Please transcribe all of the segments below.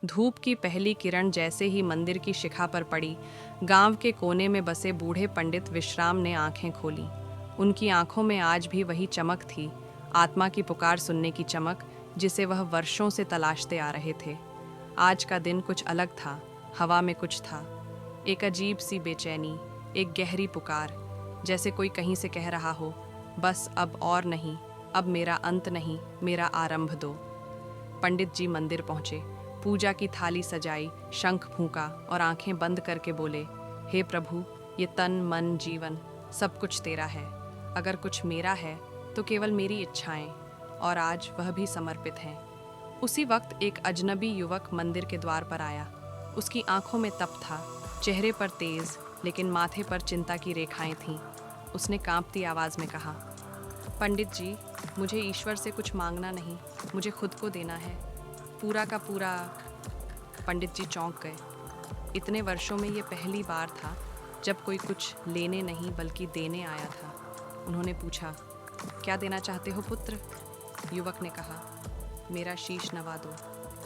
धूप की पहली किरण जैसे ही मंदिर की शिखा पर पड़ी, गांव के कोने में बसे बूढ़े पंडित विश्राम ने आंखें खोली। उनकी आंखों में आज भी वही चमक थी, आत्मा की पुकार सुनने की चमक, जिसे वह वर्षों से तलाशते आ रहे थे। आज का दिन कुछ अलग था। हवा में कुछ था, एक अजीब सी बेचैनी, एक गहरी पुकार, जैसे कोई कहीं से कह रहा हो, बस अब और नहीं, अब मेरा अंत नहीं, मेरा आरंभ दो। पंडित जी मंदिर पहुंचे, पूजा की थाली सजाई, शंख फूंका और आंखें बंद करके बोले, हे प्रभु, ये तन मन जीवन सब कुछ तेरा है। अगर कुछ मेरा है तो केवल मेरी इच्छाएं, और आज वह भी समर्पित हैं। उसी वक्त एक अजनबी युवक मंदिर के द्वार पर आया। उसकी आंखों में तप था, चेहरे पर तेज लेकिन माथे पर चिंता की रेखाएं थीं। उसने कांपती आवाज में कहा, पंडित जी, मुझे ईश्वर से कुछ मांगना नहीं, मुझे खुद को देना है, पूरा का पूरा। पंडित जी चौंक गए। इतने वर्षों में ये पहली बार था जब कोई कुछ लेने नहीं बल्कि देने आया था। उन्होंने पूछा, क्या देना चाहते हो पुत्र? युवक ने कहा, मेरा शीश नवा दो,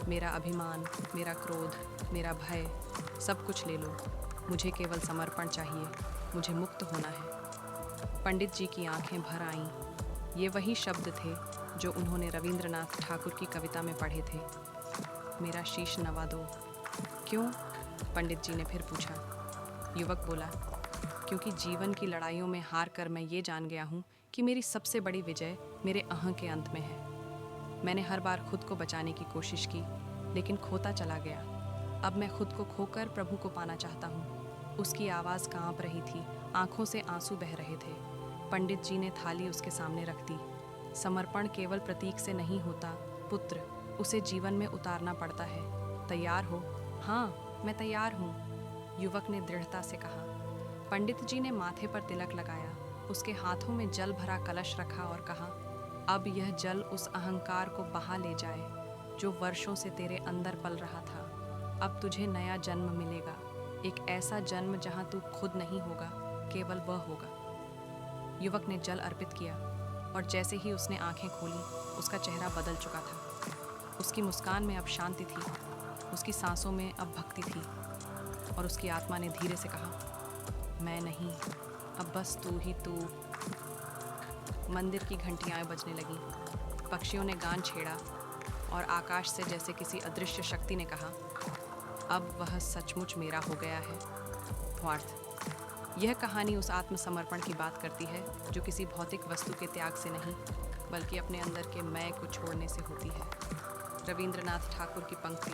मेरा अभिमान, मेरा क्रोध, मेरा भय, सब कुछ ले लो। मुझे केवल समर्पण चाहिए, मुझे मुक्त होना है। पंडित जी की आंखें भर आईं। ये वही शब्द थे जो उन्होंने रविंद्रनाथ ठाकुर की कविता में पढ़े थे, मेरा शीश नवा दो। क्यों? पंडित जी ने फिर पूछा। युवक बोला, क्योंकि जीवन की लड़ाइयों में हार कर मैं ये जान गया हूँ कि मेरी सबसे बड़ी विजय मेरे अहं के अंत में है। मैंने हर बार खुद को बचाने की कोशिश की, लेकिन खोता चला गया। अब मैं खुद को खोकर प्रभु को पाना चाहता हूँ। उसकी आवाज़ कांप रही थी, आंखों से आंसू बह रहे थे। पंडित जी ने थाली उसके सामने रख दी। समर्पण केवल प्रतीक से नहीं होता पुत्र, उसे जीवन में उतारना पड़ता है। तैयार हो? हाँ, मैं तैयार हूँ, युवक ने दृढ़ता से कहा। पंडित जी ने माथे पर तिलक लगाया, उसके हाथों में जल भरा कलश रखा और कहा, अब यह जल उस अहंकार को बहा ले जाए जो वर्षों से तेरे अंदर पल रहा था। अब तुझे नया जन्म मिलेगा, एक ऐसा जन्म जहां तू खुद नहीं होगा, केवल वह होगा। युवक ने जल अर्पित किया और जैसे ही उसने आंखें खोली, उसका चेहरा बदल चुका था। उसकी मुस्कान में अब शांति थी, उसकी सांसों में अब भक्ति थी, और उसकी आत्मा ने धीरे से कहा, मैं नहीं, अब बस तू ही तू। मंदिर की घंटियां बजने लगीं, पक्षियों ने गान छेड़ा और आकाश से जैसे किसी अदृश्य शक्ति ने कहा, अब वह सचमुच मेरा हो गया है। स्वार्थ। यह कहानी उस आत्मसमर्पण की बात करती है जो किसी भौतिक वस्तु के त्याग से नहीं, बल्कि अपने अंदर के मैं को छोड़ने से होती है। रविंद्रनाथ ठाकुर की पंक्ति,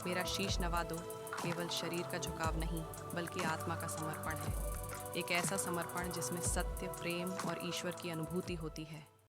मेरा शीश नवा दो, केवल शरीर का झुकाव नहीं बल्कि आत्मा का समर्पण है। एक ऐसा समर्पण जिसमें सत्य, प्रेम और ईश्वर की अनुभूति होती है।